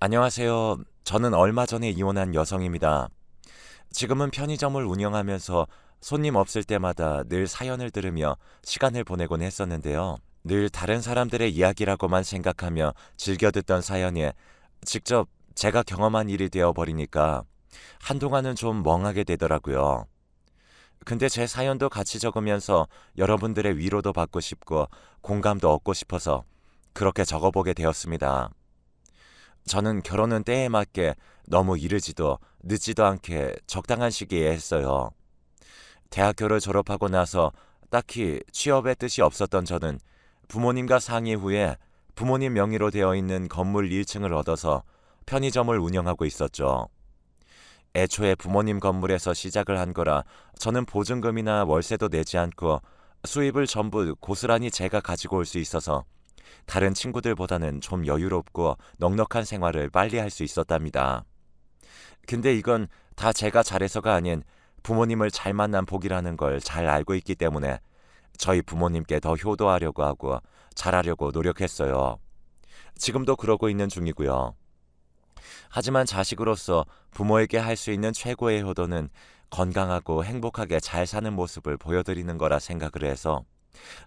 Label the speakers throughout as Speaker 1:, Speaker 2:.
Speaker 1: 안녕하세요. 저는 얼마 전에 이혼한 여성입니다. 지금은 편의점을 운영하면서 손님 없을 때마다 늘 사연을 들으며 시간을 보내곤 했었는데요. 늘 다른 사람들의 이야기라고만 생각하며 즐겨 듣던 사연이 직접 제가 경험한 일이 되어버리니까 한동안은 좀 멍하게 되더라고요. 근데 제 사연도 같이 적으면서 여러분들의 위로도 받고 싶고 공감도 얻고 싶어서 그렇게 적어보게 되었습니다. 저는 결혼은 때에 맞게 너무 이르지도 늦지도 않게 적당한 시기에 했어요. 대학교를 졸업하고 나서 딱히 취업의 뜻이 없었던 저는 부모님과 상의 후에 부모님 명의로 되어 있는 건물 1층을 얻어서 편의점을 운영하고 있었죠. 애초에 부모님 건물에서 시작을 한 거라 저는 보증금이나 월세도 내지 않고 수입을 전부 고스란히 제가 가지고 올 수 있어서 다른 친구들보다는 좀 여유롭고 넉넉한 생활을 빨리 할 수 있었답니다. 근데 이건 다 제가 잘해서가 아닌 부모님을 잘 만난 복이라는 걸 잘 알고 있기 때문에 저희 부모님께 더 효도하려고 하고 잘하려고 노력했어요. 지금도 그러고 있는 중이고요. 하지만 자식으로서 부모에게 할 수 있는 최고의 효도는 건강하고 행복하게 잘 사는 모습을 보여드리는 거라 생각을 해서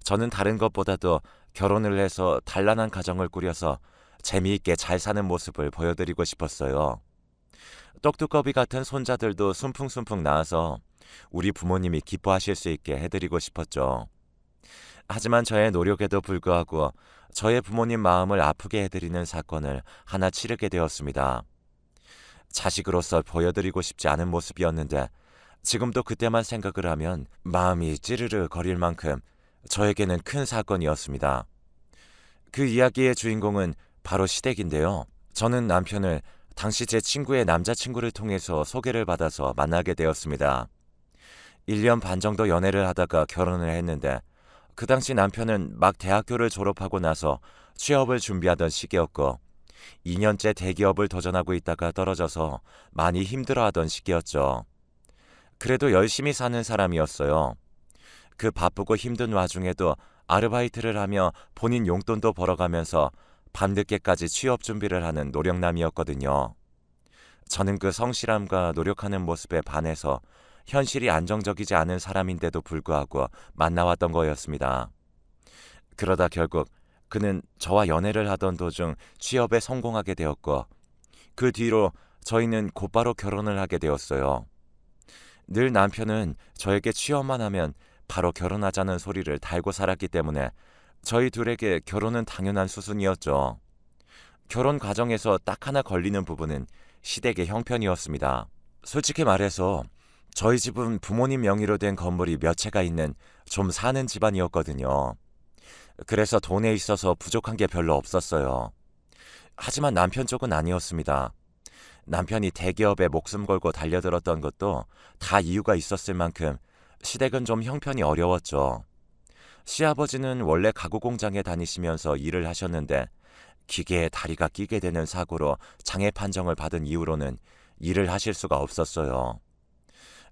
Speaker 1: 저는 다른 것보다도 결혼을 해서 단란한 가정을 꾸려서 재미있게 잘 사는 모습을 보여드리고 싶었어요. 떡두꺼비 같은 손자들도 순풍순풍 낳아서 우리 부모님이 기뻐하실 수 있게 해드리고 싶었죠. 하지만 저의 노력에도 불구하고 저의 부모님 마음을 아프게 해드리는 사건을 하나 치르게 되었습니다. 자식으로서 보여드리고 싶지 않은 모습이었는데 지금도 그때만 생각을 하면 마음이 찌르르 거릴 만큼 저에게는 큰 사건이었습니다. 그 이야기의 주인공은 바로 시댁인데요. 저는 남편을 당시 제 친구의 남자친구를 통해서 소개를 받아서 만나게 되었습니다. 1년 반 정도 연애를 하다가 결혼을 했는데 그 당시 남편은 막 대학교를 졸업하고 나서 취업을 준비하던 시기였고 2년째 대기업을 도전하고 있다가 떨어져서 많이 힘들어하던 시기였죠. 그래도 열심히 사는 사람이었어요. 그 바쁘고 힘든 와중에도 아르바이트를 하며 본인 용돈도 벌어가면서 밤늦게까지 취업 준비를 하는 노력남이었거든요. 저는 그 성실함과 노력하는 모습에 반해서 현실이 안정적이지 않은 사람인데도 불구하고 만나왔던 거였습니다. 그러다 결국 그는 저와 연애를 하던 도중 취업에 성공하게 되었고 그 뒤로 저희는 곧바로 결혼을 하게 되었어요. 늘 남편은 저에게 취업만 하면 바로 결혼하자는 소리를 달고 살았기 때문에 저희 둘에게 결혼은 당연한 수순이었죠. 결혼 과정에서 딱 하나 걸리는 부분은 시댁의 형편이었습니다. 솔직히 말해서 저희 집은 부모님 명의로 된 건물이 몇 채가 있는 좀 사는 집안이었거든요. 그래서 돈에 있어서 부족한 게 별로 없었어요. 하지만 남편 쪽은 아니었습니다. 남편이 대기업에 목숨 걸고 달려들었던 것도 다 이유가 있었을 만큼 시댁은 좀 형편이 어려웠죠. 시아버지는 원래 가구 공장에 다니시면서 일을 하셨는데 기계에 다리가 끼게 되는 사고로 장애 판정을 받은 이후로는 일을 하실 수가 없었어요.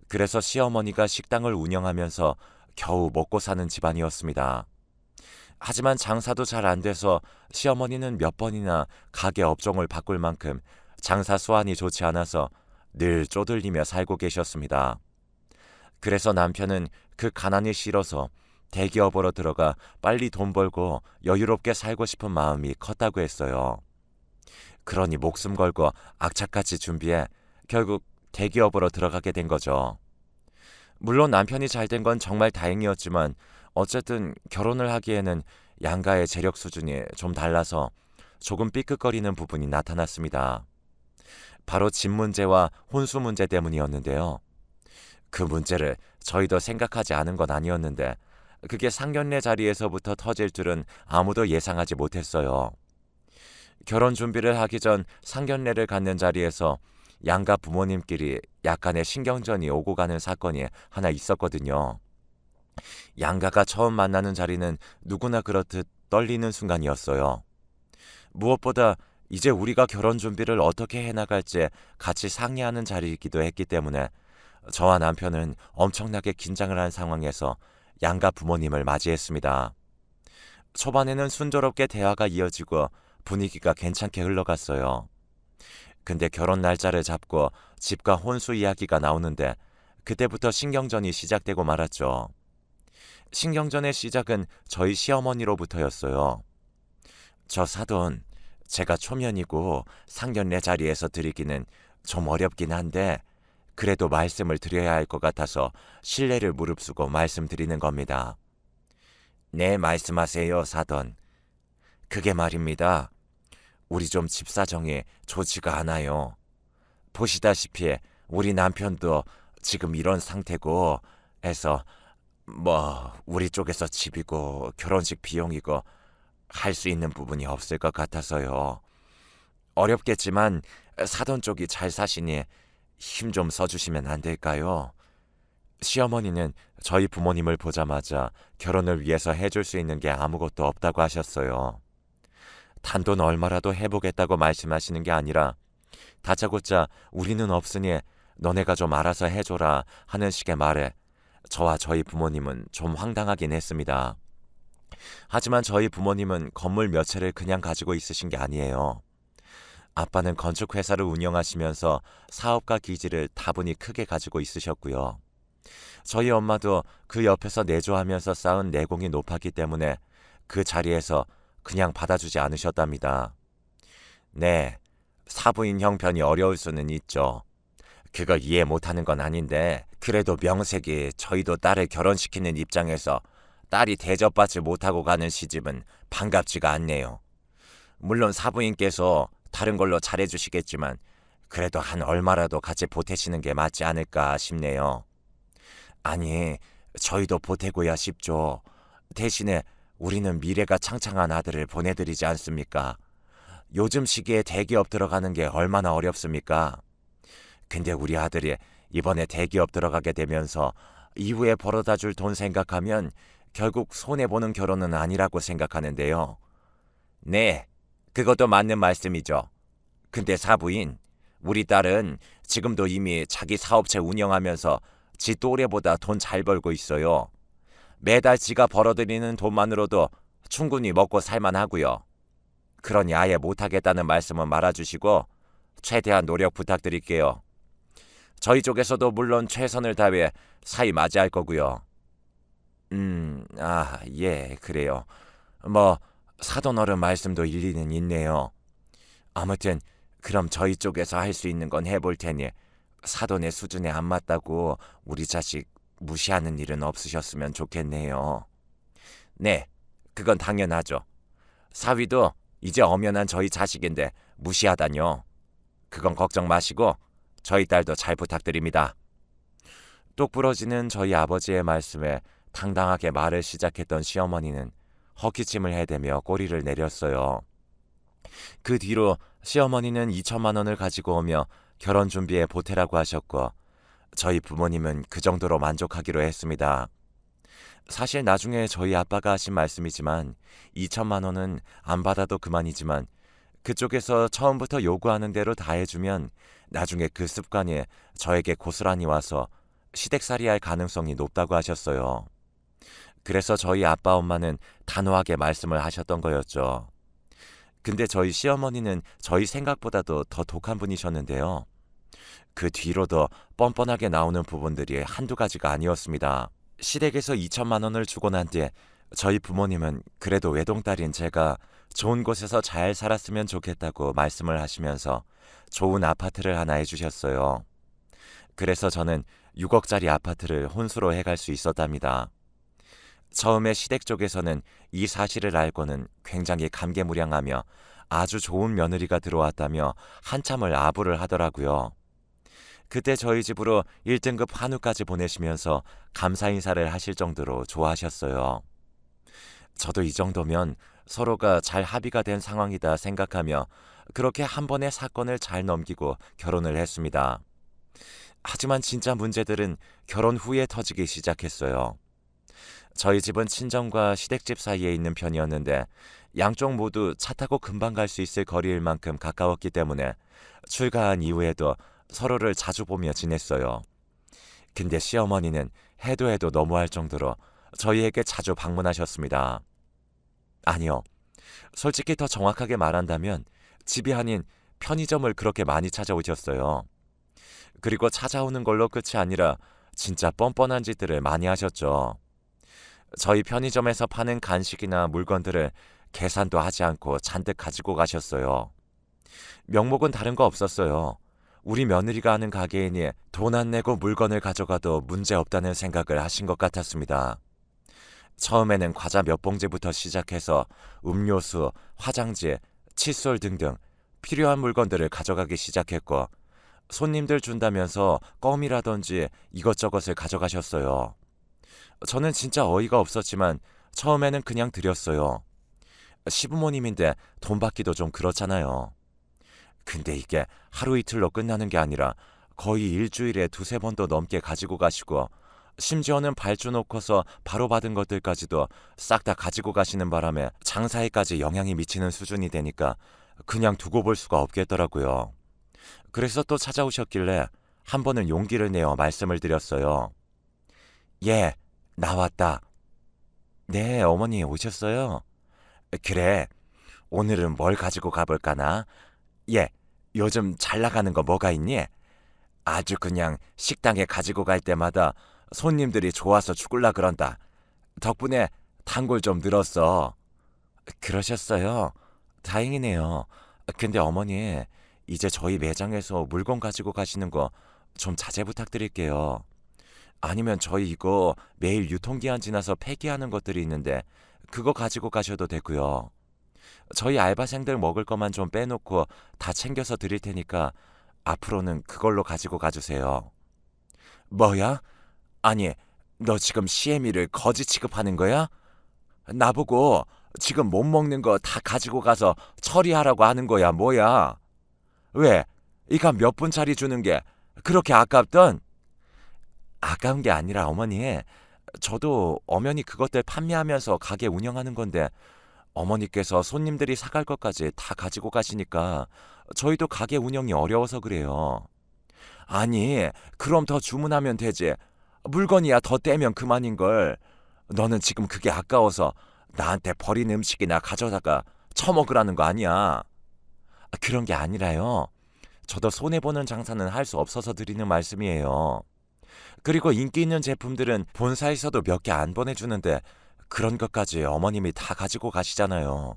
Speaker 1: 그래서 시어머니가 식당을 운영하면서 겨우 먹고 사는 집안이었습니다. 하지만 장사도 잘 안 돼서 시어머니는 몇 번이나 가게 업종을 바꿀 만큼 장사 수완이 좋지 않아서 늘 쪼들리며 살고 계셨습니다. 그래서 남편은 그 가난이 싫어서 대기업으로 들어가 빨리 돈 벌고 여유롭게 살고 싶은 마음이 컸다고 했어요. 그러니 목숨 걸고 악착같이 준비해 결국 대기업으로 들어가게 된 거죠. 물론 남편이 잘 된 건 정말 다행이었지만 어쨌든 결혼을 하기에는 양가의 재력 수준이 좀 달라서 조금 삐끗거리는 부분이 나타났습니다. 바로 집 문제와 혼수 문제 때문이었는데요. 그 문제를 저희도 생각하지 않은 건 아니었는데 그게 상견례 자리에서부터 터질 줄은 아무도 예상하지 못했어요. 결혼 준비를 하기 전 상견례를 갖는 자리에서 양가 부모님끼리 약간의 신경전이 오고 가는 사건이 하나 있었거든요. 양가가 처음 만나는 자리는 누구나 그렇듯 떨리는 순간이었어요. 무엇보다 이제 우리가 결혼 준비를 어떻게 해나갈지 같이 상의하는 자리이기도 했기 때문에 저와 남편은 엄청나게 긴장을 한 상황에서 양가 부모님을 맞이했습니다. 초반에는 순조롭게 대화가 이어지고 분위기가 괜찮게 흘러갔어요. 근데 결혼 날짜를 잡고 집과 혼수 이야기가 나오는데 그때부터 신경전이 시작되고 말았죠. 신경전의 시작은 저희 시어머니로부터였어요. 저 사돈, 제가 초면이고 상견례 자리에서 드리기는 좀 어렵긴 한데 그래도 말씀을 드려야 할 것 같아서 신뢰를 무릅쓰고 말씀드리는 겁니다. 네, 말씀하세요, 사돈. 그게 말입니다. 우리 좀 집 사정이 좋지가 않아요. 보시다시피 우리 남편도 지금 이런 상태고 해서 우리 쪽에서 집이고 결혼식 비용이고 할 수 있는 부분이 없을 것 같아서요. 어렵겠지만 사돈 쪽이 잘 사시니 힘 좀 써주시면 안 될까요? 시어머니는 저희 부모님을 보자마자 결혼을 위해서 해줄 수 있는 게 아무것도 없다고 하셨어요. 단돈 얼마라도 해보겠다고 말씀하시는 게 아니라 다짜고짜 우리는 없으니 너네가 좀 알아서 해줘라 하는 식의 말에 저와 저희 부모님은 좀 황당하긴 했습니다. 하지만 저희 부모님은 건물 몇 채를 그냥 가지고 있으신 게 아니에요. 아빠는 건축회사를 운영하시면서 사업가 기지를 다분히 크게 가지고 있으셨고요. 저희 엄마도 그 옆에서 내조하면서 쌓은 내공이 높았기 때문에 그 자리에서 그냥 받아주지 않으셨답니다. 네, 사부인 형편이 어려울 수는 있죠. 그거 이해 못하는 건 아닌데 그래도 명색이 저희도 딸을 결혼시키는 입장에서 딸이 대접받지 못하고 가는 시집은 반갑지가 않네요. 물론 사부인께서 다른 걸로 잘해주시겠지만 그래도 한 얼마라도 같이 보태시는 게 맞지 않을까 싶네요. 아니, 저희도 보태고야 싶죠. 대신에 우리는 미래가 창창한 아들을 보내드리지 않습니까? 요즘 시기에 대기업 들어가는 게 얼마나 어렵습니까? 근데 우리 아들이 이번에 대기업 들어가게 되면서 이후에 벌어다 줄 돈 생각하면 결국 손해보는 결혼은 아니라고 생각하는데요. 네, 그것도 맞는 말씀이죠. 근데 사부인, 우리 딸은 지금도 이미 자기 사업체 운영하면서 지 또래보다 돈 잘 벌고 있어요. 매달 지가 벌어들이는 돈만으로도 충분히 먹고 살만하고요. 그러니 아예 못하겠다는 말씀은 말아주시고 최대한 노력 부탁드릴게요. 저희 쪽에서도 물론 최선을 다해 사이 맞이할 거고요. 예, 그래요. 사돈 어른 말씀도 일리는 있네요. 아무튼 그럼 저희 쪽에서 할 수 있는 건 해볼 테니 사돈의 수준에 안 맞다고 우리 자식 무시하는 일은 없으셨으면 좋겠네요. 네, 그건 당연하죠. 사위도 이제 엄연한 저희 자식인데 무시하다뇨. 그건 걱정 마시고 저희 딸도 잘 부탁드립니다. 똑 부러지는 저희 아버지의 말씀에 당당하게 말을 시작했던 시어머니는 헛기침을 해대며 꼬리를 내렸어요. 그 뒤로 시어머니는 2천만 원을 가지고 오며 결혼 준비에 보태라고 하셨고 저희 부모님은 그 정도로 만족하기로 했습니다. 사실 나중에 저희 아빠가 하신 말씀이지만 2천만 원은 안 받아도 그만이지만 그쪽에서 처음부터 요구하는 대로 다 해주면 나중에 그 습관이 저에게 고스란히 와서 시댁살이 할 가능성이 높다고 하셨어요. 그래서 저희 아빠 엄마는 단호하게 말씀을 하셨던 거였죠. 근데 저희 시어머니는 저희 생각보다도 더 독한 분이셨는데요. 그 뒤로도 뻔뻔하게 나오는 부분들이 한두 가지가 아니었습니다. 시댁에서 2천만 원을 주고 난 뒤에 저희 부모님은 그래도 외동딸인 제가 좋은 곳에서 잘 살았으면 좋겠다고 말씀을 하시면서 좋은 아파트를 하나 해주셨어요. 그래서 저는 6억짜리 아파트를 혼수로 해갈 수 있었답니다. 처음에 시댁 쪽에서는 이 사실을 알고는 굉장히 감개무량하며 아주 좋은 며느리가 들어왔다며 한참을 아부를 하더라고요. 그때 저희 집으로 1등급 한우까지 보내시면서 감사 인사를 하실 정도로 좋아하셨어요. 저도 이 정도면 서로가 잘 합의가 된 상황이다 생각하며 그렇게 한 번의 사건을 잘 넘기고 결혼을 했습니다. 하지만 진짜 문제들은 결혼 후에 터지기 시작했어요. 저희 집은 친정과 시댁집 사이에 있는 편이었는데 양쪽 모두 차 타고 금방 갈 수 있을 거리일 만큼 가까웠기 때문에 출가한 이후에도 서로를 자주 보며 지냈어요. 근데 시어머니는 해도 해도 너무할 정도로 저희에게 자주 방문하셨습니다. 아니요. 솔직히 더 정확하게 말한다면 집이 아닌 편의점을 그렇게 많이 찾아오셨어요. 그리고 찾아오는 걸로 끝이 아니라 진짜 뻔뻔한 짓들을 많이 하셨죠. 저희 편의점에서 파는 간식이나 물건들을 계산도 하지 않고 잔뜩 가지고 가셨어요. 명목은 다른 거 없었어요. 우리 며느리가 하는 가게이니 돈 안 내고 물건을 가져가도 문제 없다는 생각을 하신 것 같았습니다. 처음에는 과자 몇 봉지부터 시작해서 음료수, 화장지, 칫솔 등등 필요한 물건들을 가져가기 시작했고, 손님들 준다면서 껌이라든지 이것저것을 가져가셨어요. 저는 진짜 어이가 없었지만 처음에는 그냥 드렸어요. 시부모님인데 돈 받기도 좀 그렇잖아요. 근데 이게 하루 이틀로 끝나는 게 아니라 거의 일주일에 두세 번도 넘게 가지고 가시고, 심지어는 발주 놓고서 바로 받은 것들까지도 싹 다 가지고 가시는 바람에 장사에까지 영향이 미치는 수준이 되니까 그냥 두고 볼 수가 없겠더라고요. 그래서 또 찾아오셨길래 한 번은 용기를 내어 말씀을 드렸어요. 예, 나왔다. 네, 어머니 오셨어요? 그래, 오늘은 뭘 가지고 가볼까나? 예, 요즘 잘 나가는 거 뭐가 있니? 아주 그냥 식당에 가지고 갈 때마다 손님들이 좋아서 죽을라 그런다. 덕분에 단골 좀 늘었어. 그러셨어요? 다행이네요. 근데 어머니, 이제 저희 매장에서 물건 가지고 가시는 거 좀 자제 부탁드릴게요. 아니면 저희 이거 매일 유통기한 지나서 폐기하는 것들이 있는데 그거 가지고 가셔도 되고요. 저희 알바생들 먹을 것만 좀 빼놓고 다 챙겨서 드릴 테니까 앞으로는 그걸로 가지고 가주세요. 뭐야? 아니, 너 지금 시애미를 거지 취급하는 거야? 나보고 지금 못 먹는 거 다 가지고 가서 처리하라고 하는 거야, 뭐야? 왜? 이가 몇 분짜리 주는 게 그렇게 아깝던? 아까운 게 아니라 어머니, 저도 엄연히 그것들 판매하면서 가게 운영하는 건데 어머니께서 손님들이 사갈 것까지 다 가지고 가시니까 저희도 가게 운영이 어려워서 그래요. 아니, 그럼 더 주문하면 되지. 물건이야 더 떼면 그만인걸. 너는 지금 그게 아까워서 나한테 버린 음식이나 가져다가 처먹으라는 거 아니야. 그런 게 아니라요. 저도 손해보는 장사는 할 수 없어서 드리는 말씀이에요. 그리고 인기 있는 제품들은 본사에서도 몇 개 안 보내주는데 그런 것까지 어머님이 다 가지고 가시잖아요.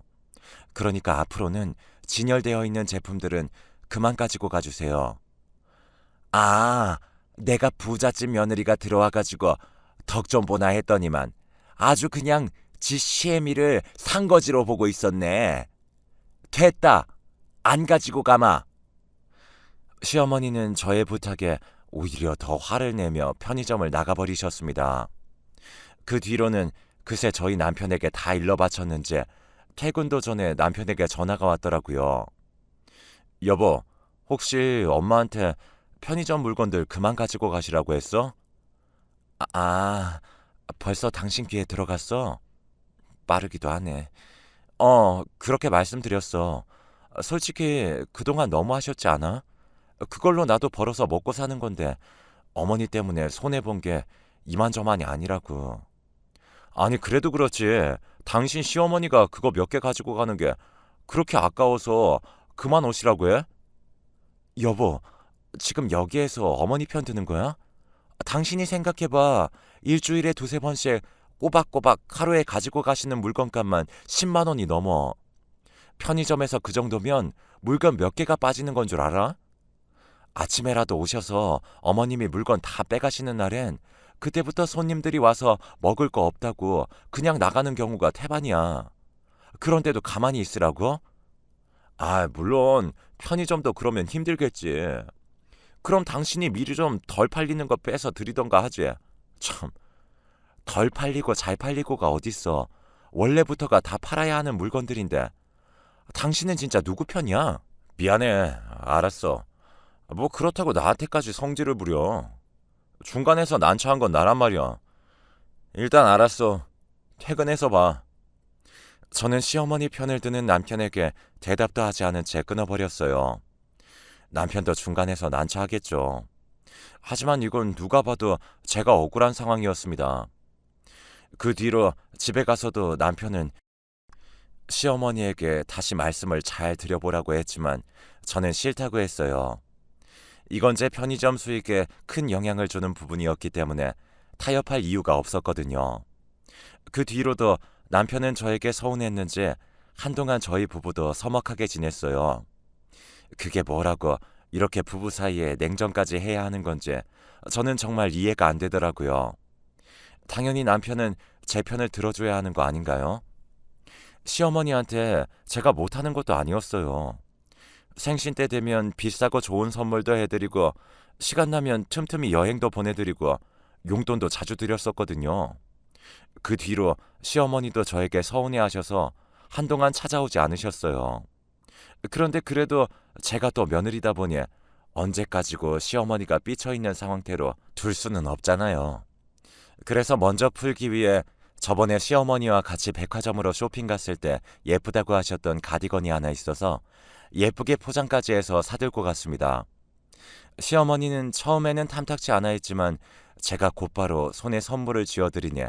Speaker 1: 그러니까 앞으로는 진열되어 있는 제품들은 그만 가지고 가주세요. 아, 내가 부잣집 며느리가 들어와가지고 덕 좀 보나 했더니만 아주 그냥 지 시애미를 산거지로 보고 있었네. 됐다. 안 가지고 가마. 시어머니는 저의 부탁에 오히려 더 화를 내며 편의점을 나가버리셨습니다. 그 뒤로는 그새 저희 남편에게 다 일러 바쳤는지 퇴근도 전에 남편에게 전화가 왔더라고요. 여보, 혹시 엄마한테 편의점 물건들 그만 가지고 가시라고 했어? 벌써 당신 귀에 들어갔어? 빠르기도 하네. 그렇게 말씀드렸어. 솔직히 그동안 너무 하셨지 않아? 그걸로 나도 벌어서 먹고 사는 건데 어머니 때문에 손해본 게 이만저만이 아니라고. 아니 그래도 그렇지. 당신 시어머니가 그거 몇 개 가지고 가는 게 그렇게 아까워서 그만 오시라고 해? 여보, 지금 여기에서 어머니 편 드는 거야? 당신이 생각해봐. 일주일에 두세 번씩 꼬박꼬박 하루에 가지고 가시는 물건값만 10만 원이 넘어. 편의점에서 그 정도면 물건 몇 개가 빠지는 건 줄 알아? 아침에라도 오셔서 어머님이 물건 다 빼가시는 날엔 그때부터 손님들이 와서 먹을 거 없다고 그냥 나가는 경우가 태반이야. 그런데도 가만히 있으라고? 물론 편의점도 그러면 힘들겠지. 그럼 당신이 미리 좀 덜 팔리는 거 빼서 드리던가 하지. 참, 덜 팔리고 잘 팔리고가 어딨어. 원래부터가 다 팔아야 하는 물건들인데. 당신은 진짜 누구 편이야? 미안해. 알았어. 뭐 그렇다고 나한테까지 성질을 부려. 중간에서 난처한 건 나란 말이야. 일단 알았어. 퇴근해서 봐. 저는 시어머니 편을 드는 남편에게 대답도 하지 않은 채 끊어버렸어요. 남편도 중간에서 난처하겠죠. 하지만 이건 누가 봐도 제가 억울한 상황이었습니다. 그 뒤로 집에 가서도 남편은 시어머니에게 다시 말씀을 잘 드려보라고 했지만 저는 싫다고 했어요. 이건 제 편의점 수익에 큰 영향을 주는 부분이었기 때문에 타협할 이유가 없었거든요. 그 뒤로도 남편은 저에게 서운했는지 한동안 저희 부부도 서먹하게 지냈어요. 그게 뭐라고 이렇게 부부 사이에 냉전까지 해야 하는 건지 저는 정말 이해가 안 되더라고요. 당연히 남편은 제 편을 들어줘야 하는 거 아닌가요? 시어머니한테 제가 못하는 것도 아니었어요. 생신 때 되면 비싸고 좋은 선물도 해드리고 시간 나면 틈틈이 여행도 보내드리고 용돈도 자주 드렸었거든요. 그 뒤로 시어머니도 저에게 서운해하셔서 한동안 찾아오지 않으셨어요. 그런데 그래도 제가 또 며느리다 보니 언제까지고 시어머니가 삐쳐있는 상황대로 둘 수는 없잖아요. 그래서 먼저 풀기 위해 저번에 시어머니와 같이 백화점으로 쇼핑 갔을 때 예쁘다고 하셨던 가디건이 하나 있어서 예쁘게 포장까지 해서 사들고 갔습니다. 시어머니는 처음에는 탐탁치 않아 했지만 제가 곧바로 손에 선물을 쥐어드리니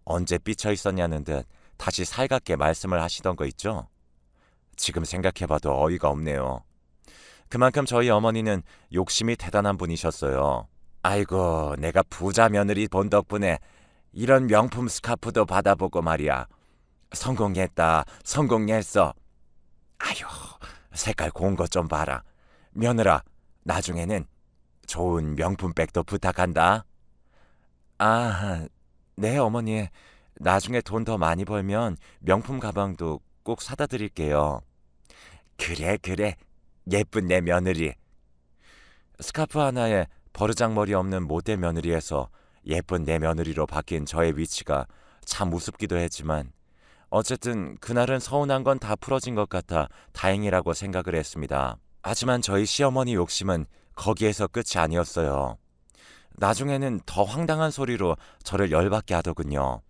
Speaker 1: 언제 삐쳐 있었냐는 듯 다시 살갑게 말씀을 하시던 거 있죠? 지금 생각해봐도 어이가 없네요. 그만큼 저희 어머니는 욕심이 대단한 분이셨어요. 아이고, 내가 부자 며느리 본 덕분에 이런 명품 스카프도 받아보고 말이야. 성공했다, 성공했어. 아휴, 색깔 고운 것 좀 봐라. 며느라, 나중에는 좋은 명품 백도 부탁한다. 아, 네, 어머니. 나중에 돈 더 많이 벌면 명품 가방도 꼭 사다 드릴게요. 그래, 그래. 예쁜 내 며느리. 스카프 하나에 버르장머리 없는 못된 며느리에서 예쁜 내 며느리로 바뀐 저의 위치가 참 우습기도 했지만 어쨌든 그날은 서운한 건 다 풀어진 것 같아 다행이라고 생각을 했습니다. 하지만 저희 시어머니 욕심은 거기에서 끝이 아니었어요. 나중에는 더 황당한 소리로 저를 열받게 하더군요.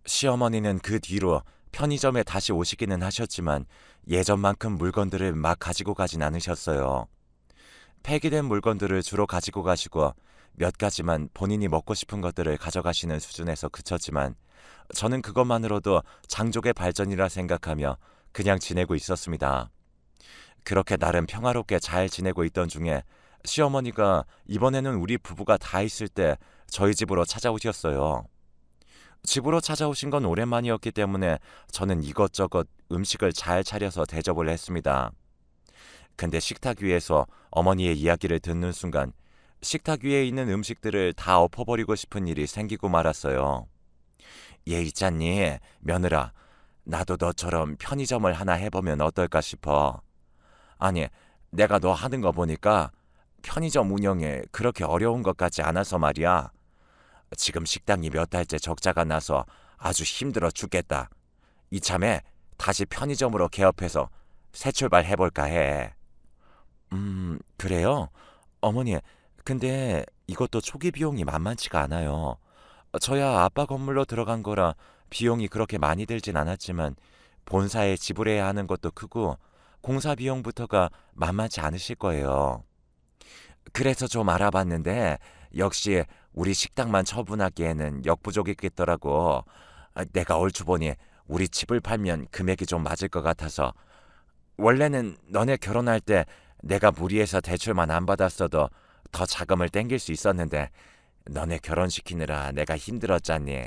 Speaker 1: 시어머니는 그 뒤로 편의점에 다시 오시기는 하셨지만 예전만큼 물건들을 막 가지고 가진 않으셨어요. 폐기된 물건들을 주로 가지고 가시고 몇 가지만 본인이 먹고 싶은 것들을 가져가시는 수준에서 그쳤지만 저는 그것만으로도 장족의 발전이라 생각하며 그냥 지내고 있었습니다. 그렇게 나름 평화롭게 잘 지내고 있던 중에 시어머니가 이번에는 우리 부부가 다 있을 때 저희 집으로 찾아오셨어요. 집으로 찾아오신 건 오랜만이었기 때문에 저는 이것저것 음식을 잘 차려서 대접을 했습니다. 근데 식탁 위에서 어머니의 이야기를 듣는 순간 식탁 위에 있는 음식들을 다 엎어버리고 싶은 일이 생기고 말았어요. 얘 있잖니, 며느라. 나도 너처럼 편의점을 하나 해보면 어떨까 싶어. 아니, 내가 너 하는 거 보니까 편의점 운영에 그렇게 어려운 것 같지 않아서 말이야. 지금 식당이 몇 달째 적자가 나서 아주 힘들어 죽겠다. 이참에 다시 편의점으로 개업해서 새 출발 해볼까 해. 그래요? 어머니, 근데 이것도 초기 비용이 만만치가 않아요. 저야 아빠 건물로 들어간 거라 비용이 그렇게 많이 들진 않았지만 본사에 지불해야 하는 것도 크고 공사 비용부터가 만만치 않으실 거예요. 그래서 좀 알아봤는데 역시 우리 식당만 처분하기에는 역부족이겠더라고. 내가 얼추 보니 우리 집을 팔면 금액이 좀 맞을 것 같아서 원래는 너네 결혼할 때 내가 무리해서 대출만 안 받았어도 더 자금을 땡길 수 있었는데 너네 결혼시키느라 내가 힘들었잖니.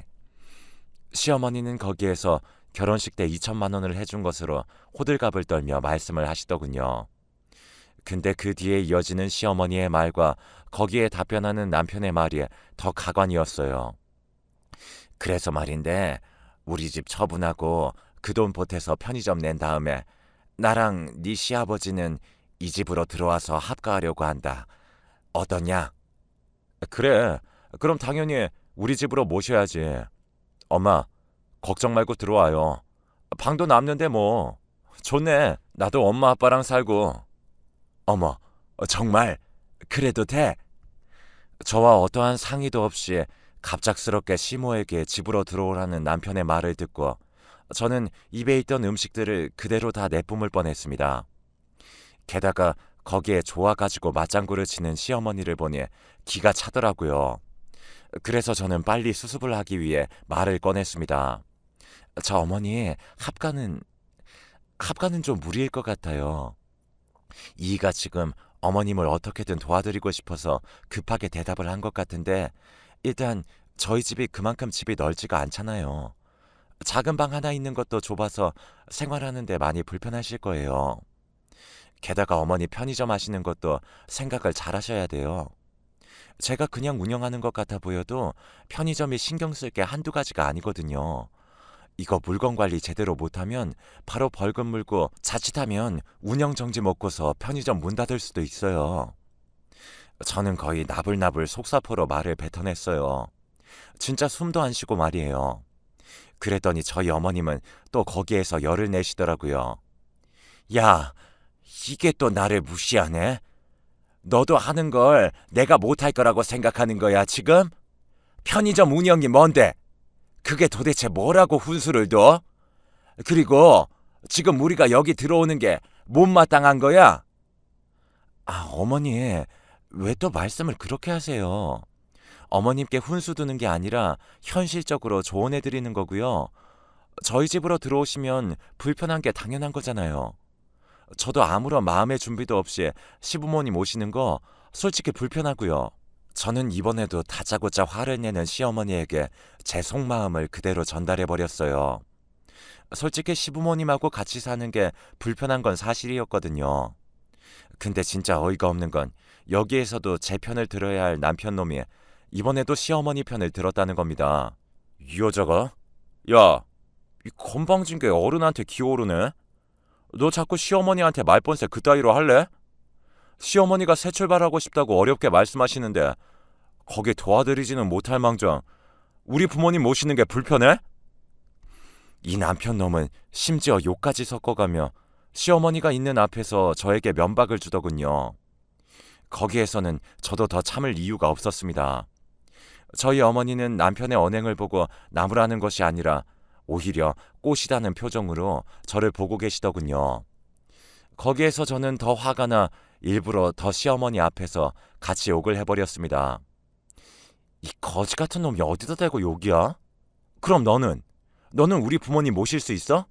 Speaker 1: 시어머니는 거기에서 결혼식 때 2천만 원을 해준 것으로 호들갑을 떨며 말씀을 하시더군요. 근데 그 뒤에 이어지는 시어머니의 말과 거기에 답변하는 남편의 말이 더 가관이었어요. 그래서 말인데 우리 집 처분하고 그 돈 보태서 편의점 낸 다음에 나랑 네 시아버지는 이 집으로 들어와서 합가하려고 한다. 어떠냐? 그래. 그럼 당연히 우리 집으로 모셔야지. 엄마, 걱정 말고 들어와요. 방도 남는데 뭐. 좋네. 나도 엄마 아빠랑 살고. 어머, 정말 그래도 돼? 저와 어떠한 상의도 없이 갑작스럽게 시모에게 집으로 들어오라는 남편의 말을 듣고 저는 입에 있던 음식들을 그대로 다 내뿜을 뻔했습니다. 게다가 거기에 좋아가지고 맞장구를 치는 시어머니를 보니 기가 차더라고요. 그래서 저는 빨리 수습을 하기 위해 말을 꺼냈습니다. 저 어머니, 합가는 합가는 좀 무리일 것 같아요. 이가 지금 어머님을 어떻게든 도와드리고 싶어서 급하게 대답을 한 것 같은데 일단 저희 집이 그만큼 집이 넓지가 않잖아요. 작은 방 하나 있는 것도 좁아서 생활하는데 많이 불편하실 거예요. 게다가 어머니 편의점 하시는 것도 생각을 잘 하셔야 돼요. 제가 그냥 운영하는 것 같아 보여도 편의점이 신경 쓸 게 한두 가지가 아니거든요. 이거 물건 관리 제대로 못하면 바로 벌금 물고 자칫하면 운영 정지 먹고서 편의점 문 닫을 수도 있어요. 저는 거의 나불나불 속사포로 말을 뱉어냈어요. 진짜 숨도 안 쉬고 말이에요. 그랬더니 저희 어머님은 또 거기에서 열을 내시더라고요. 야, 이게 또 나를 무시하네? 너도 하는 걸 내가 못할 거라고 생각하는 거야, 지금? 편의점 운영이 뭔데? 그게 도대체 뭐라고 훈수를 둬? 그리고 지금 우리가 여기 들어오는 게 못마땅한 거야? 아, 어머니, 왜 또 말씀을 그렇게 하세요? 어머님께 훈수 두는 게 아니라 현실적으로 조언해 드리는 거고요. 저희 집으로 들어오시면 불편한 게 당연한 거잖아요. 저도 아무런 마음의 준비도 없이 시부모님 오시는 거 솔직히 불편하고요. 저는 이번에도 다짜고짜 화를 내는 시어머니에게 제 속마음을 그대로 전달해 버렸어요. 솔직히 시부모님하고 같이 사는 게 불편한 건 사실이었거든요. 근데 진짜 어이가 없는 건 여기에서도 제 편을 들어야 할 남편 놈이 이번에도 시어머니 편을 들었다는 겁니다. 이 여자가? 야, 이 건방진 게 어른한테 기어오르네? 너 자꾸 시어머니한테 말본세 그따위로 할래? 시어머니가 새 출발하고 싶다고 어렵게 말씀하시는데 거기 도와드리지는 못할 망정 우리 부모님 모시는 게 불편해? 이 남편 놈은 심지어 욕까지 섞어가며 시어머니가 있는 앞에서 저에게 면박을 주더군요. 거기에서는 저도 더 참을 이유가 없었습니다. 저희 어머니는 남편의 언행을 보고 나무라는 것이 아니라 오히려 꽃이라는 표정으로 저를 보고 계시더군요. 거기에서 저는 더 화가 나 일부러 더 시어머니 앞에서 같이 욕을 해버렸습니다. 이 거지 같은 놈이 어디다 대고 욕이야? 그럼 너는 우리 부모님 모실 수 있어?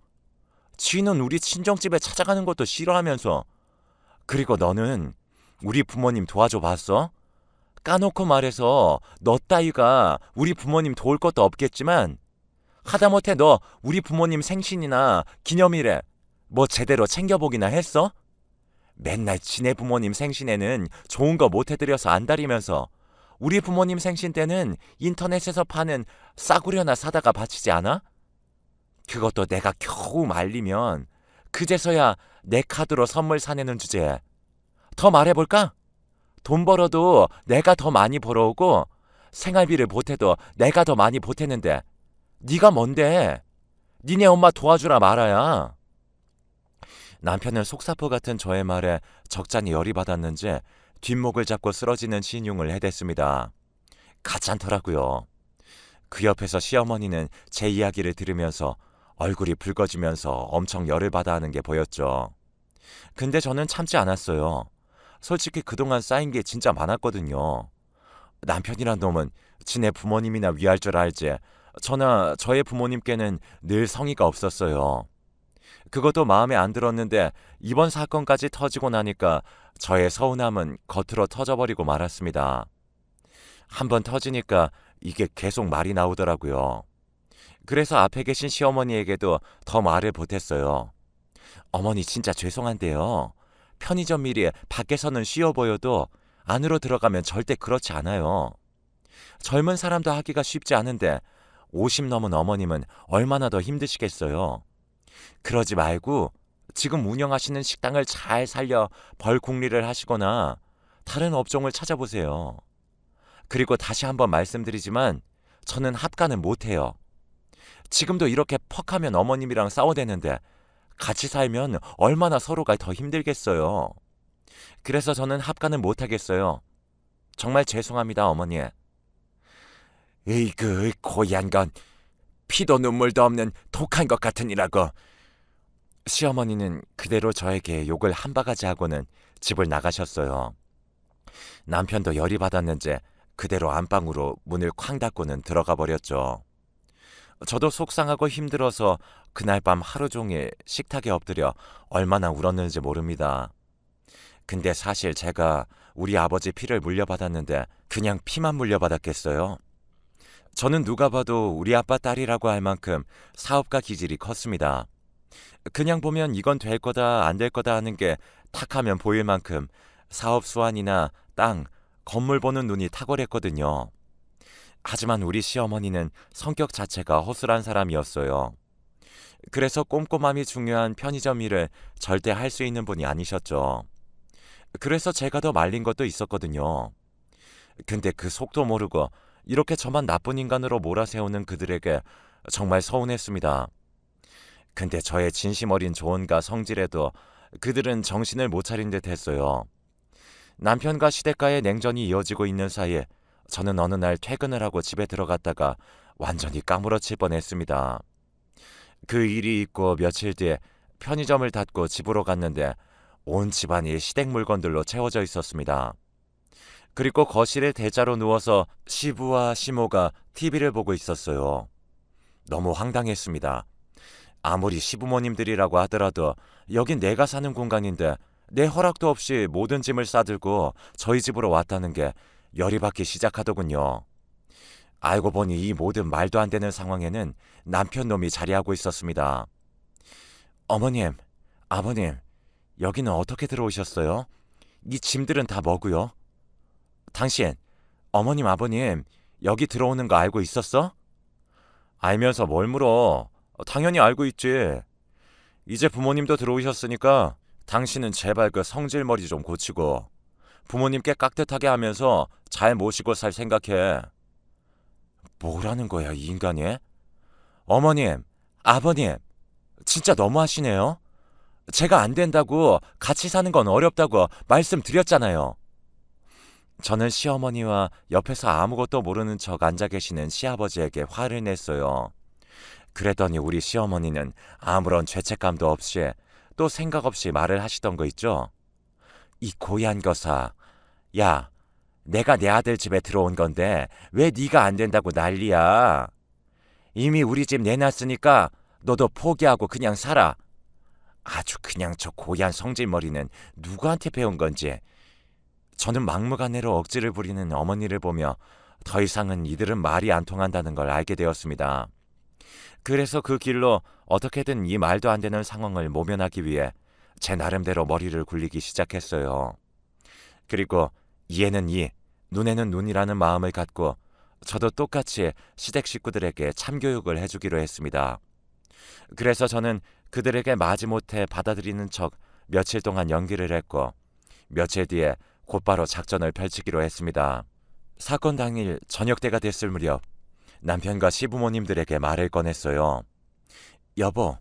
Speaker 1: 지는 우리 친정집에 찾아가는 것도 싫어하면서 그리고 너는 우리 부모님 도와줘 봤어? 까놓고 말해서 너 따위가 우리 부모님 도울 것도 없겠지만 하다못해 너 우리 부모님 생신이나 기념일에 뭐 제대로 챙겨보기나 했어? 맨날 지네 부모님 생신에는 좋은 거 못 해드려서 안달이면서 우리 부모님 생신 때는 인터넷에서 파는 싸구려나 사다가 바치지 않아? 그것도 내가 겨우 말리면 그제서야 내 카드로 선물 사내는 주제에 더 말해볼까? 돈 벌어도 내가 더 많이 벌어오고 생활비를 보태도 내가 더 많이 보태는데 네가 뭔데? 니네 엄마 도와주라 말아야. 남편은 속사포 같은 저의 말에 적잖이 열이 받았는지 뒷목을 잡고 쓰러지는 신용을 해댔습니다. 가짠더라고요. 그 옆에서 시어머니는 제 이야기를 들으면서 얼굴이 붉어지면서 엄청 열을 받아 하는 게 보였죠. 근데 저는 참지 않았어요. 솔직히 그동안 쌓인 게 진짜 많았거든요. 남편이란 놈은 지네 부모님이나 위할 줄 알지 저나 저의 부모님께는 늘 성의가 없었어요. 그것도 마음에 안 들었는데 이번 사건까지 터지고 나니까 저의 서운함은 겉으로 터져버리고 말았습니다. 한번 터지니까 이게 계속 말이 나오더라고요. 그래서 앞에 계신 시어머니에게도 더 말을 보탰어요. 어머니 진짜 죄송한데요. 편의점 일이 밖에서는 쉬워 보여도 안으로 들어가면 절대 그렇지 않아요. 젊은 사람도 하기가 쉽지 않은데 50 넘은 어머님은 얼마나 더 힘드시겠어요. 그러지 말고 지금 운영하시는 식당을 잘 살려 벌궁리를 하시거나 다른 업종을 찾아보세요. 그리고 다시 한번 말씀드리지만 저는 합가는 못해요. 지금도 이렇게 퍽하면 어머님이랑 싸워대는데 같이 살면 얼마나 서로가 더 힘들겠어요. 그래서 저는 합가는 못하겠어요. 정말 죄송합니다, 어머니. 으이그 고얀 건 피도 눈물도 없는 독한 것 같으니라고. 시어머니는 그대로 저에게 욕을 한 바가지 하고는 집을 나가셨어요. 남편도 열이 받았는지 그대로 안방으로 문을 쾅 닫고는 들어가 버렸죠. 저도 속상하고 힘들어서 그날 밤 하루 종일 식탁에 엎드려 얼마나 울었는지 모릅니다. 근데 사실 제가 우리 아버지 피를 물려받았는데 그냥 피만 물려받았겠어요? 저는 누가 봐도 우리 아빠 딸이라고 할 만큼 사업가 기질이 컸습니다. 그냥 보면 이건 될 거다, 안 될 거다 하는 게 탁 하면 보일 만큼 사업 수완이나 땅, 건물 보는 눈이 탁월했거든요. 하지만 우리 시어머니는 성격 자체가 허술한 사람이었어요. 그래서 꼼꼼함이 중요한 편의점 일을 절대 할 수 있는 분이 아니셨죠. 그래서 제가 더 말린 것도 있었거든요. 근데 그 속도 모르고 이렇게 저만 나쁜 인간으로 몰아세우는 그들에게 정말 서운했습니다. 근데 저의 진심 어린 조언과 성질에도 그들은 정신을 못 차린 듯 했어요. 남편과 시댁과의 냉전이 이어지고 있는 사이에 저는 어느 날 퇴근을 하고 집에 들어갔다가 완전히 까무러칠 뻔했습니다. 그 일이 있고 며칠 뒤에 편의점을 닫고 집으로 갔는데 온 집안이 시댁 물건들로 채워져 있었습니다. 그리고 거실에 대자로 누워서 시부와 시모가 TV를 보고 있었어요. 너무 황당했습니다. 아무리 시부모님들이라고 하더라도 여긴 내가 사는 공간인데 내 허락도 없이 모든 짐을 싸들고 저희 집으로 왔다는 게 열이 받기 시작하더군요. 알고 보니 이 모든 말도 안 되는 상황에는 남편 놈이 자리하고 있었습니다. 어머님, 아버님, 여기는 어떻게 들어오셨어요? 이 짐들은 다 뭐고요? 당신, 어머님, 아버님, 여기 들어오는 거 알고 있었어? 알면서 뭘 물어? 당연히 알고 있지. 이제 부모님도 들어오셨으니까 당신은 제발 그 성질머리 좀 고치고 부모님께 깍듯하게 하면서 잘 모시고 살 생각해. 뭐라는 거야, 이 인간이? 어머님, 아버님, 진짜 너무하시네요. 제가 안 된다고 같이 사는 건 어렵다고 말씀드렸잖아요. 저는 시어머니와 옆에서 아무것도 모르는 척 앉아 계시는 시아버지에게 화를 냈어요. 그랬더니 우리 시어머니는 아무런 죄책감도 없이 또 생각 없이 말을 하시던 거 있죠? 이 고얀 거사, 야, 내가 내 아들 집에 들어온 건데 왜 네가 안 된다고 난리야? 이미 우리 집 내놨으니까 너도 포기하고 그냥 살아. 아주 그냥 저 고얀 성질머리는 누구한테 배운 건지. 저는 막무가내로 억지를 부리는 어머니를 보며 더 이상은 이들은 말이 안 통한다는 걸 알게 되었습니다. 그래서 그 길로 어떻게든 이 말도 안 되는 상황을 모면하기 위해 제 나름대로 머리를 굴리기 시작했어요. 그리고 이에는 이, 눈에는 눈이라는 마음을 갖고 저도 똑같이 시댁 식구들에게 참교육을 해주기로 했습니다. 그래서 저는 그들에게 마지못해 받아들이는 척 며칠 동안 연기를 했고 며칠 뒤에 곧바로 작전을 펼치기로 했습니다. 사건 당일 저녁 때가 됐을 무렵 남편과 시부모님들에게 말을 꺼냈어요. 여보,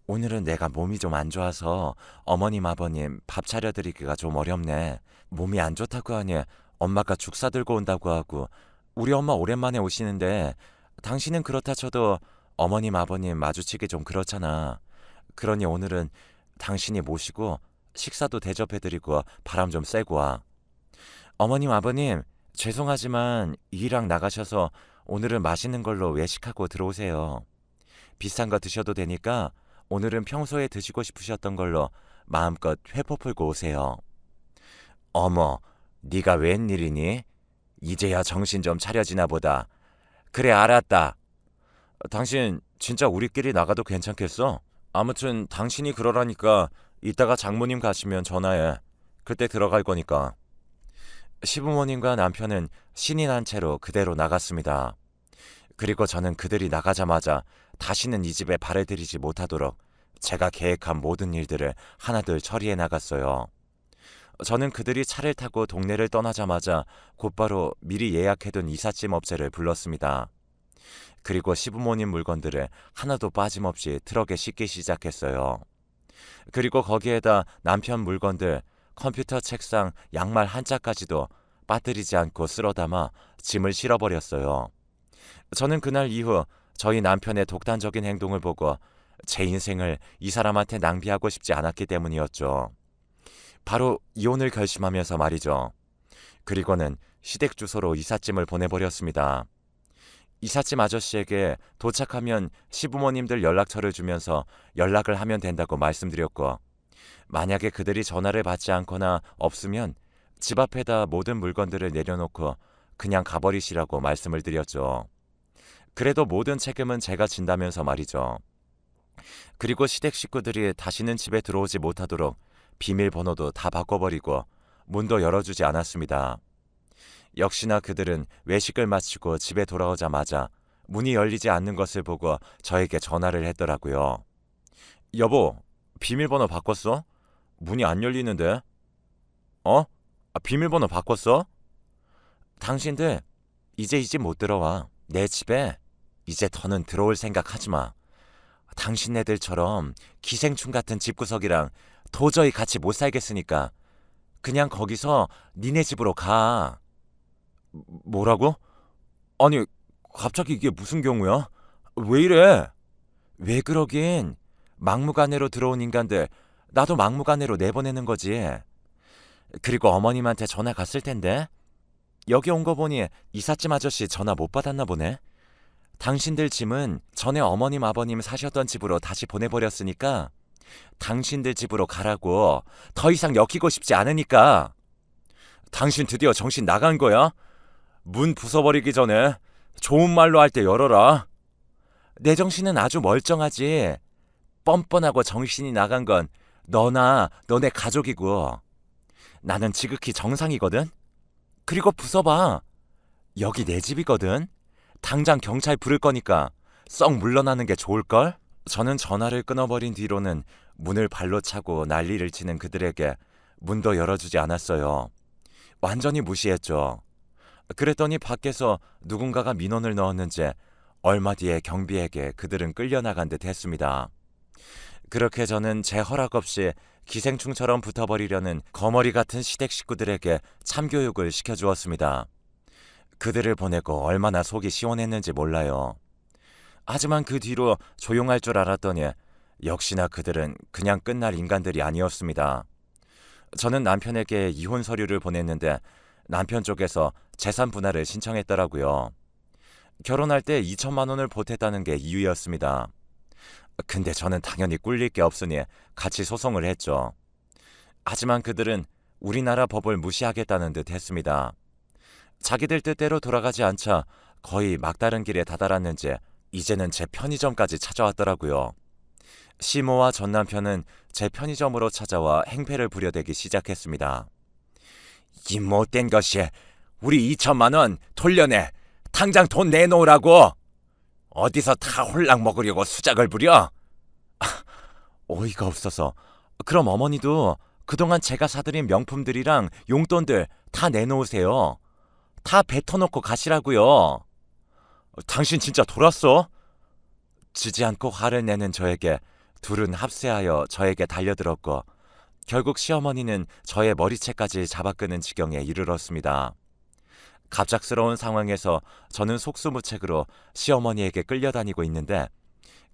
Speaker 1: 오늘은 내가 몸이 좀 안 좋아서 어머님 아버님 밥 차려드리기가 좀 어렵네. 몸이 안 좋다고 하니 엄마가 죽 사들고 온다고 하고 우리 엄마 오랜만에 오시는데 당신은 그렇다 쳐도 어머님 아버님 마주치기 좀 그렇잖아. 그러니 오늘은 당신이 모시고 식사도 대접해드리고 바람 좀 쐬고 와. 어머님 아버님 죄송하지만 일이랑 나가셔서 오늘은 맛있는 걸로 외식하고 들어오세요. 비싼 거 드셔도 되니까 오늘은 평소에 드시고 싶으셨던 걸로 마음껏 회포 풀고 오세요. 어머, 네가 웬일이니? 이제야 정신 좀 차려지나 보다. 그래, 알았다. 당신 진짜 우리끼리 나가도 괜찮겠어? 아무튼 당신이 그러라니까 이따가 장모님 가시면 전화해. 그때 들어갈 거니까. 시부모님과 남편은 신이 난 채로 그대로 나갔습니다. 그리고 저는 그들이 나가자마자 다시는 이 집에 발을 들이지 못하도록 제가 계획한 모든 일들을 하나둘 처리해 나갔어요. 저는 그들이 차를 타고 동네를 떠나자마자 곧바로 미리 예약해둔 이삿짐 업체를 불렀습니다. 그리고 시부모님 물건들을 하나도 빠짐없이 트럭에 싣기 시작했어요. 그리고 거기에다 남편 물건들, 컴퓨터, 책상, 양말 한 짝까지도 빠뜨리지 않고 쓸어 담아 짐을 실어버렸어요. 저는 그날 이후 저희 남편의 독단적인 행동을 보고 제 인생을 이 사람한테 낭비하고 싶지 않았기 때문이었죠. 바로 이혼을 결심하면서 말이죠. 그리고는 시댁 주소로 이삿짐을 보내버렸습니다. 이삿짐 아저씨에게 도착하면 시부모님들 연락처를 주면서 연락을 하면 된다고 말씀드렸고, 만약에 그들이 전화를 받지 않거나 없으면 집 앞에다 모든 물건들을 내려놓고 그냥 가버리시라고 말씀을 드렸죠. 그래도 모든 책임은 제가 진다면서 말이죠. 그리고 시댁 식구들이 다시는 집에 들어오지 못하도록 비밀번호도 다 바꿔버리고 문도 열어주지 않았습니다. 역시나 그들은 외식을 마치고 집에 돌아오자마자 문이 열리지 않는 것을 보고 저에게 전화를 했더라고요. 여보, 비밀번호 바꿨어? 문이 안 열리는데? 어? 비밀번호 바꿨어? 당신들 이제 이 집 못 들어와. 내 집에 이제 더는 들어올 생각 하지 마. 당신네들처럼 기생충 같은 집구석이랑 도저히 같이 못 살겠으니까 그냥 거기서 니네 집으로 가. 뭐라고? 아니, 갑자기 이게 무슨 경우야? 왜 이래? 왜 그러긴. 막무가내로 들어온 인간들 나도 막무가내로 내보내는 거지. 그리고 어머님한테 전화 갔을 텐데. 여기 온 거 보니 이삿짐 아저씨 전화 못 받았나 보네. 당신들 짐은 전에 어머님 아버님 사셨던 집으로 다시 보내버렸으니까 당신들 집으로 가라고. 더 이상 엮이고 싶지 않으니까. 당신 드디어 정신 나간 거야? 문 부숴버리기 전에 좋은 말로 할 때 열어라. 내 정신은 아주 멀쩡하지. 뻔뻔하고 정신이 나간 건 너나 너네 가족이고 나는 지극히 정상이거든. 그리고 부숴봐. 여기 내 집이거든. 당장 경찰 부를 거니까 썩 물러나는 게 좋을걸? 저는 전화를 끊어버린 뒤로는 문을 발로 차고 난리를 치는 그들에게 문도 열어주지 않았어요. 완전히 무시했죠. 그랬더니 밖에서 누군가가 민원을 넣었는지 얼마 뒤에 경비에게 그들은 끌려나간 듯 했습니다. 그렇게 저는 제 허락 없이 기생충처럼 붙어버리려는 거머리 같은 시댁 식구들에게 참교육을 시켜주었습니다. 그들을 보내고 얼마나 속이 시원했는지 몰라요. 하지만 그 뒤로 조용할 줄 알았더니 역시나 그들은 그냥 끝날 인간들이 아니었습니다. 저는 남편에게 이혼 서류를 보냈는데 남편 쪽에서 재산 분할을 신청했더라고요. 결혼할 때 2천만 원을 보탰다는 게 이유였습니다. 근데 저는 당연히 꿀릴 게 없으니 같이 소송을 했죠. 하지만 그들은 우리나라 법을 무시하겠다는 듯 했습니다. 자기들 뜻대로 돌아가지 않자 거의 막다른 길에 다다랐는지 이제는 제 편의점까지 찾아왔더라고요. 시모와 전 남편은 제 편의점으로 찾아와 행패를 부려대기 시작했습니다. 이 못된 것이 우리 2천만 원 돌려내. 당장 돈 내놓으라고. 어디서 다 홀랑 먹으려고 수작을 부려? 어이가 없어서. 그럼 어머니도 그동안 제가 사드린 명품들이랑 용돈들 다 내놓으세요. 다 뱉어놓고 가시라고요. 당신 진짜 돌았어? 지지 않고 화를 내는 저에게 둘은 합세하여 저에게 달려들었고 결국 시어머니는 저의 머리채까지 잡아끄는 지경에 이르렀습니다. 갑작스러운 상황에서 저는 속수무책으로 시어머니에게 끌려다니고 있는데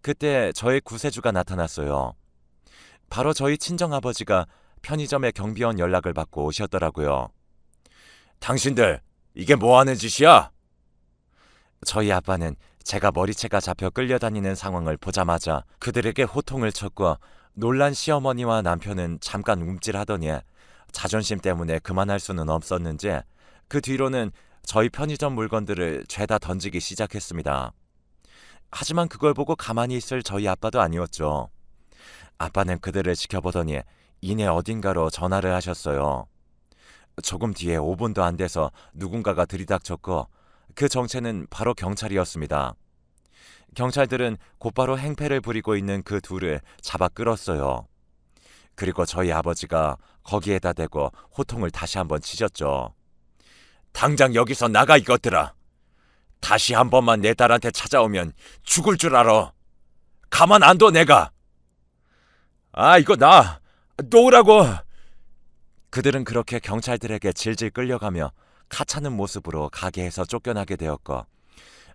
Speaker 1: 그때 저의 구세주가 나타났어요. 바로 저희 친정아버지가 편의점의 경비원 연락을 받고 오셨더라고요. 당신들 이게 뭐하는 짓이야? 저희 아빠는 제가 머리채가 잡혀 끌려다니는 상황을 보자마자 그들에게 호통을 쳤고 놀란 시어머니와 남편은 잠깐 움찔하더니 자존심 때문에 그만할 수는 없었는지 그 뒤로는 저희 편의점 물건들을 죄다 던지기 시작했습니다. 하지만 그걸 보고 가만히 있을 저희 아빠도 아니었죠. 아빠는 그들을 지켜보더니 이내 어딘가로 전화를 하셨어요. 조금 뒤에 5분도 안 돼서 누군가가 들이닥쳤고 그 정체는 바로 경찰이었습니다. 경찰들은 곧바로 행패를 부리고 있는 그 둘을 잡아 끌었어요. 그리고 저희 아버지가 거기에다 대고 호통을 다시 한번 치셨죠. 당장 여기서 나가 이것들아. 다시 한 번만 내 딸한테 찾아오면 죽을 줄 알아. 가만 안 둬 내가. 이거 나 놓으라고. 그들은 그렇게 경찰들에게 질질 끌려가며 가차는 모습으로 가게에서 쫓겨나게 되었고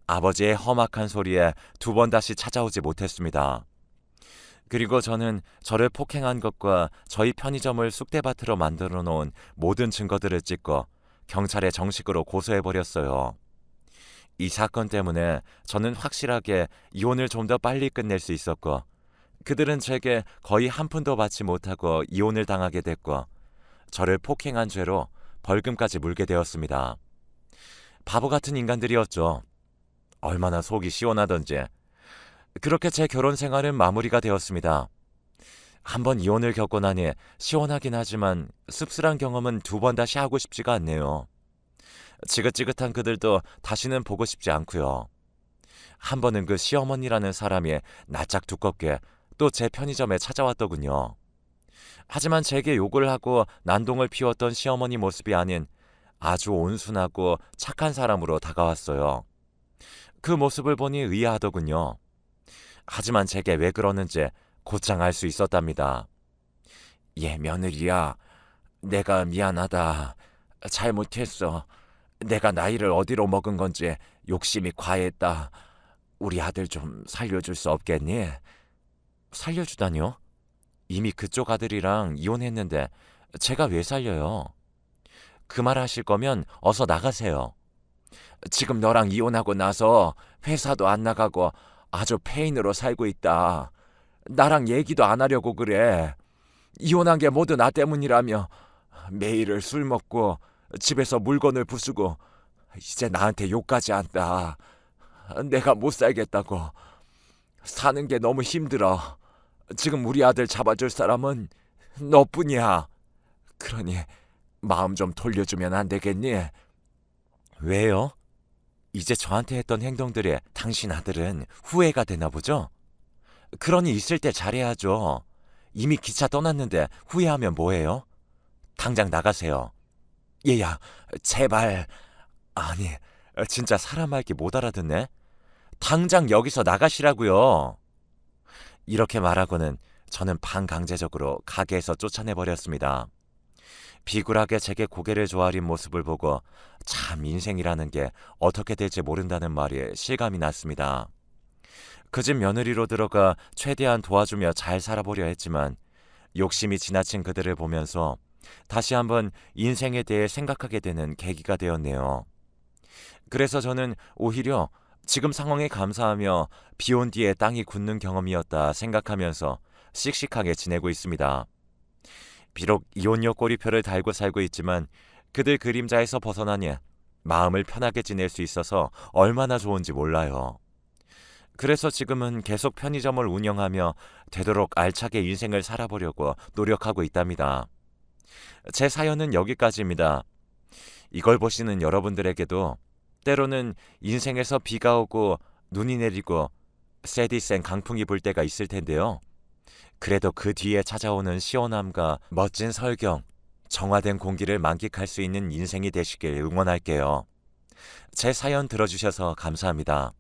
Speaker 1: 아버지의 험악한 소리에 두 번 다시 찾아오지 못했습니다. 그리고 저는 저를 폭행한 것과 저희 편의점을 쑥대밭으로 만들어 놓은 모든 증거들을 찍고 경찰에 정식으로 고소해버렸어요. 이 사건 때문에 저는 확실하게 이혼을 좀 더 빨리 끝낼 수 있었고, 그들은 제게 거의 한 푼도 받지 못하고 이혼을 당하게 됐고, 저를 폭행한 죄로 벌금까지 물게 되었습니다. 바보 같은 인간들이었죠. 얼마나 속이 시원하던지. 그렇게 제 결혼 생활은 마무리가 되었습니다. 한번 이혼을 겪고 나니 시원하긴 하지만 씁쓸한 경험은 두 번 다시 하고 싶지가 않네요. 지긋지긋한 그들도 다시는 보고 싶지 않고요. 한 번은 그 시어머니라는 사람이 낯짝 두껍게 또 제 편의점에 찾아왔더군요. 하지만 제게 욕을 하고 난동을 피웠던 시어머니 모습이 아닌 아주 온순하고 착한 사람으로 다가왔어요. 그 모습을 보니 의아하더군요. 하지만 제게 왜 그러는지 곧장 알 수 있었답니다. 얘 며느리야, 내가 미안하다. 잘못했어. 내가 나이를 어디로 먹은 건지 욕심이 과했다. 우리 아들 좀 살려줄 수 없겠니? 살려주다뇨? 이미 그쪽 아들이랑 이혼했는데 제가 왜 살려요? 그 말 하실 거면 어서 나가세요. 지금 너랑 이혼하고 나서 회사도 안 나가고 아주 페인으로 살고 있다. 나랑 얘기도 안 하려고 그래. 이혼한 게 모두 나 때문이라며 매일을 술 먹고 집에서 물건을 부수고 이제 나한테 욕까지 한다. 내가 못 살겠다고. 사는 게 너무 힘들어. 지금 우리 아들 잡아줄 사람은 너뿐이야. 그러니 마음 좀 돌려주면 안 되겠니? 왜요? 이제 저한테 했던 행동들에 당신 아들은 후회가 되나 보죠? 그러니 있을 때 잘해야죠. 이미 기차 떠났는데 후회하면 뭐해요? 당장 나가세요. 얘야, 제발. 아니, 진짜 사람 말귀 못 알아듣네. 당장 여기서 나가시라고요. 이렇게 말하고는 저는 반강제적으로 가게에서 쫓아내버렸습니다. 비굴하게 제게 고개를 조아린 모습을 보고 참 인생이라는 게 어떻게 될지 모른다는 말이 실감이 났습니다. 그 집 며느리로 들어가 최대한 도와주며 잘 살아보려 했지만 욕심이 지나친 그들을 보면서 다시 한번 인생에 대해 생각하게 되는 계기가 되었네요. 그래서 저는 오히려 지금 상황에 감사하며 비온 뒤에 땅이 굳는 경험이었다 생각하면서 씩씩하게 지내고 있습니다. 비록 이혼녀 꼬리표를 달고 살고 있지만 그들 그림자에서 벗어나니 마음을 편하게 지낼 수 있어서 얼마나 좋은지 몰라요. 그래서 지금은 계속 편의점을 운영하며 되도록 알차게 인생을 살아보려고 노력하고 있답니다. 제 사연은 여기까지입니다. 이걸 보시는 여러분들에게도 때로는 인생에서 비가 오고 눈이 내리고 쎄디 센 강풍이 불 때가 있을 텐데요. 그래도 그 뒤에 찾아오는 시원함과 멋진 설경, 정화된 공기를 만끽할 수 있는 인생이 되시길 응원할게요. 제 사연 들어주셔서 감사합니다.